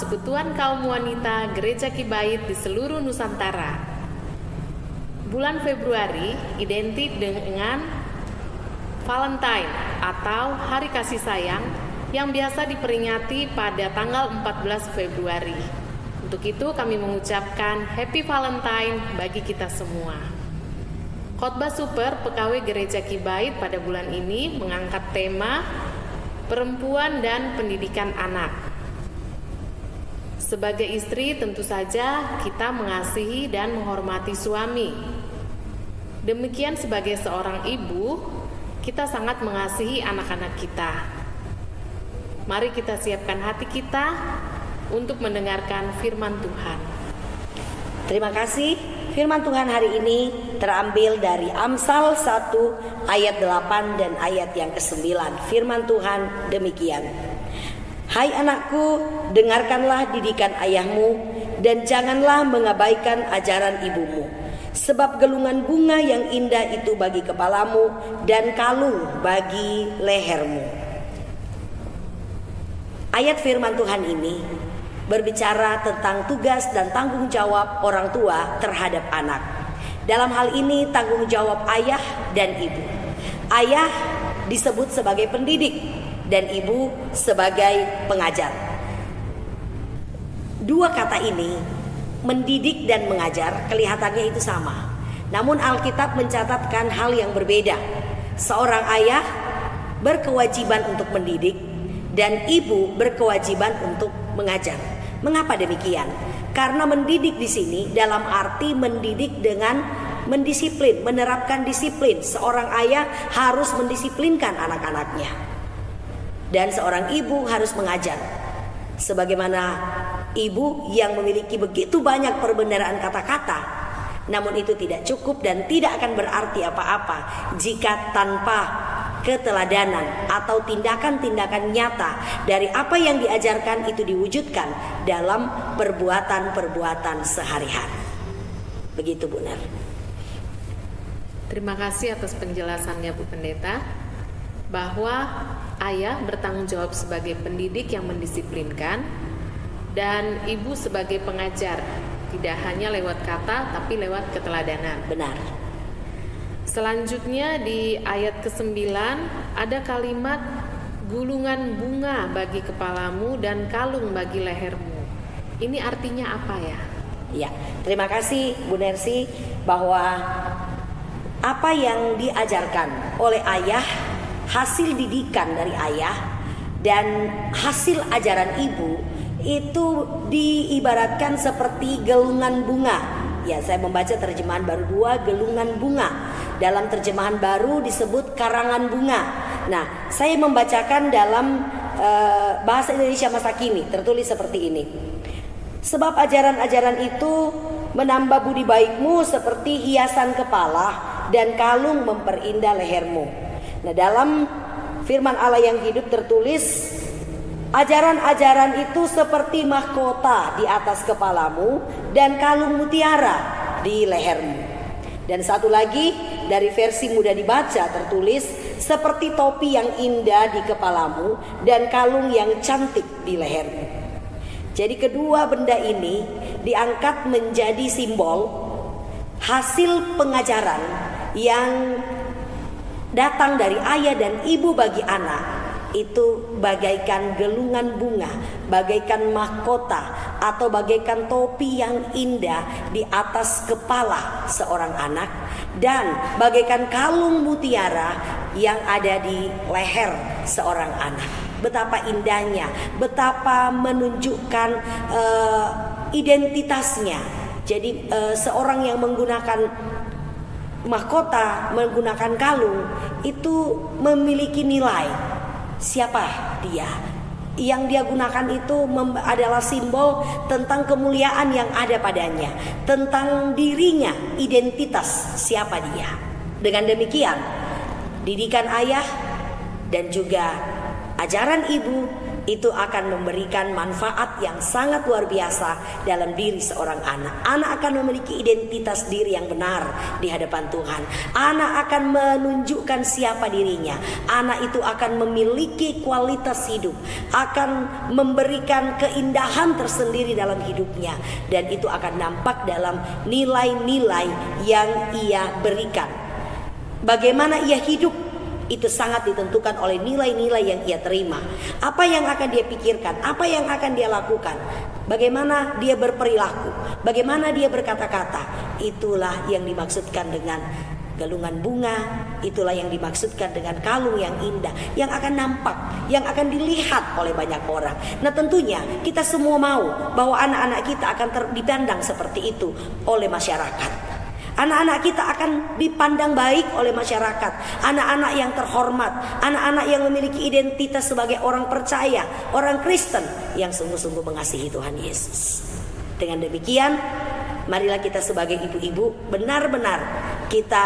Persekutuan Kaum Wanita Gereja Kibait di seluruh Nusantara. Bulan Februari identik dengan Valentine atau Hari Kasih Sayang yang biasa diperingati pada tanggal 14 Februari. Untuk itu kami mengucapkan Happy Valentine bagi kita semua. Khotbah Super PKW Gereja Kibait pada bulan ini mengangkat tema perempuan dan pendidikan anak. Sebagai istri tentu saja kita mengasihi dan menghormati suami. Demikian sebagai seorang ibu, kita sangat mengasihi anak-anak kita. Mari kita siapkan hati kita untuk mendengarkan firman Tuhan. Terima kasih. Firman Tuhan hari ini terambil dari Amsal 1 ayat 8 dan ayat yang ke-9. Firman Tuhan demikian. Hai anakku, dengarkanlah didikan ayahmu dan janganlah mengabaikan ajaran ibumu. Sebab gelungan bunga yang indah itu bagi kepalamu dan kalung bagi lehermu. Ayat firman Tuhan ini berbicara tentang tugas dan tanggung jawab orang tua terhadap anak. Dalam hal ini tanggung jawab ayah dan ibu. Ayah disebut sebagai pendidik dan ibu sebagai pengajar. Dua kata ini, mendidik dan mengajar, kelihatannya itu sama. Namun Alkitab mencatatkan hal yang berbeda. Seorang ayah berkewajiban untuk mendidik dan ibu berkewajiban untuk mengajar. Mengapa demikian? Karena mendidik di sini dalam arti mendidik dengan mendisiplin, menerapkan disiplin. Seorang ayah harus mendisiplinkan anak-anaknya. Dan seorang ibu harus mengajar. Sebagaimana ibu yang memiliki begitu banyak perbendaharaan kata-kata, namun itu tidak cukup dan tidak akan berarti apa-apa jika tanpa keteladanan atau tindakan-tindakan nyata dari apa yang diajarkan itu diwujudkan dalam perbuatan-perbuatan sehari-hari. Begitu Bu Nar. Terima kasih atas penjelasannya Bu Pendeta, bahwa ayah bertanggung jawab sebagai pendidik yang mendisiplinkan dan ibu sebagai pengajar, tidak hanya lewat kata tapi lewat keteladanan. Benar. Selanjutnya di ayat ke-9 ada kalimat gulungan bunga bagi kepalamu dan kalung bagi lehermu. Ini artinya apa ya? Ya, terima kasih Bu Nersi, bahwa apa yang diajarkan oleh ayah, hasil didikan dari ayah dan hasil ajaran ibu itu diibaratkan seperti gelungan bunga. Ya, saya membaca terjemahan baru 2, gelungan bunga. Dalam terjemahan baru disebut karangan bunga. Nah, saya membacakan dalam bahasa Indonesia masa kini, tertulis seperti ini. Sebab ajaran-ajaran itu menambah budi baikmu seperti hiasan kepala dan kalung memperindah lehermu. Nah, dalam firman Allah yang hidup tertulis, ajaran-ajaran itu seperti mahkota di atas kepalamu dan kalung mutiara di lehermu. Dan satu lagi dari versi mudah dibaca tertulis, seperti topi yang indah di kepalamu dan kalung yang cantik di lehermu. Jadi kedua benda ini diangkat menjadi simbol hasil pengajaran yang datang dari ayah dan ibu bagi anak. Itu bagaikan gelungan bunga, bagaikan mahkota atau bagaikan topi yang indah di atas kepala seorang anak, dan bagaikan kalung mutiara yang ada di leher seorang anak. Betapa indahnya, betapa menunjukkan identitasnya. Jadi seorang yang menggunakan mahkota, menggunakan kalung itu memiliki nilai. Siapa dia? Yang dia gunakan itu adalah simbol tentang kemuliaan yang ada padanya, tentang dirinya, identitas siapa dia. Dengan demikian, didikan ayah dan juga ajaran ibu itu akan memberikan manfaat yang sangat luar biasa dalam diri seorang anak. Anak akan memiliki identitas diri yang benar di hadapan Tuhan. Anak akan menunjukkan siapa dirinya. Anak itu akan memiliki kualitas hidup, akan memberikan keindahan tersendiri dalam hidupnya, dan itu akan nampak dalam nilai-nilai yang ia berikan. Bagaimana ia hidup itu sangat ditentukan oleh nilai-nilai yang ia terima. Apa yang akan dia pikirkan, apa yang akan dia lakukan, bagaimana dia berperilaku, bagaimana dia berkata-kata. Itulah yang dimaksudkan dengan galungan bunga, itulah yang dimaksudkan dengan kalung yang indah, yang akan nampak, yang akan dilihat oleh banyak orang. Nah tentunya kita semua mau bahwa anak-anak kita akan dipandang seperti itu oleh masyarakat. Anak-anak kita akan dipandang baik oleh masyarakat. Anak-anak yang terhormat, anak-anak yang memiliki identitas sebagai orang percaya, orang Kristen yang sungguh-sungguh mengasihi Tuhan Yesus. Dengan demikian, marilah kita sebagai ibu-ibu benar-benar kita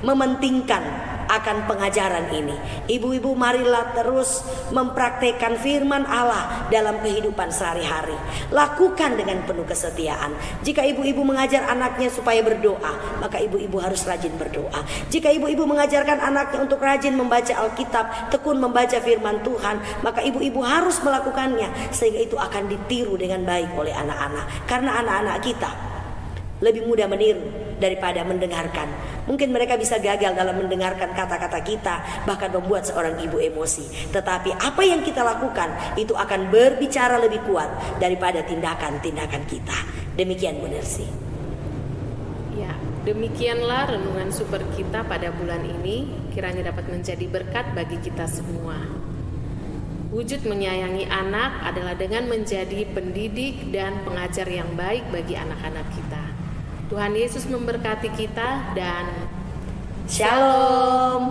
mementingkan akan pengajaran ini. Ibu-ibu, marilah terus mempraktekkan firman Allah dalam kehidupan sehari-hari. Lakukan dengan penuh kesetiaan. Jika ibu-ibu mengajar anaknya supaya berdoa, maka ibu-ibu harus rajin berdoa. Jika ibu-ibu mengajarkan anaknya untuk rajin membaca Alkitab, tekun membaca firman Tuhan, maka ibu-ibu harus melakukannya, sehingga itu akan ditiru dengan baik oleh anak-anak. Karena anak-anak kita lebih mudah meniru daripada mendengarkan. Mungkin mereka bisa gagal dalam mendengarkan kata-kata kita, bahkan membuat seorang ibu emosi. Tetapi apa yang kita lakukan itu akan berbicara lebih kuat daripada tindakan-tindakan kita. Demikian Bu Nersi. Ya, demikianlah renungan super kita pada bulan ini. Kiranya dapat menjadi berkat bagi kita semua. Wujud menyayangi anak adalah dengan menjadi pendidik dan pengajar yang baik bagi anak-anak kita. Tuhan Yesus memberkati kita dan Shalom.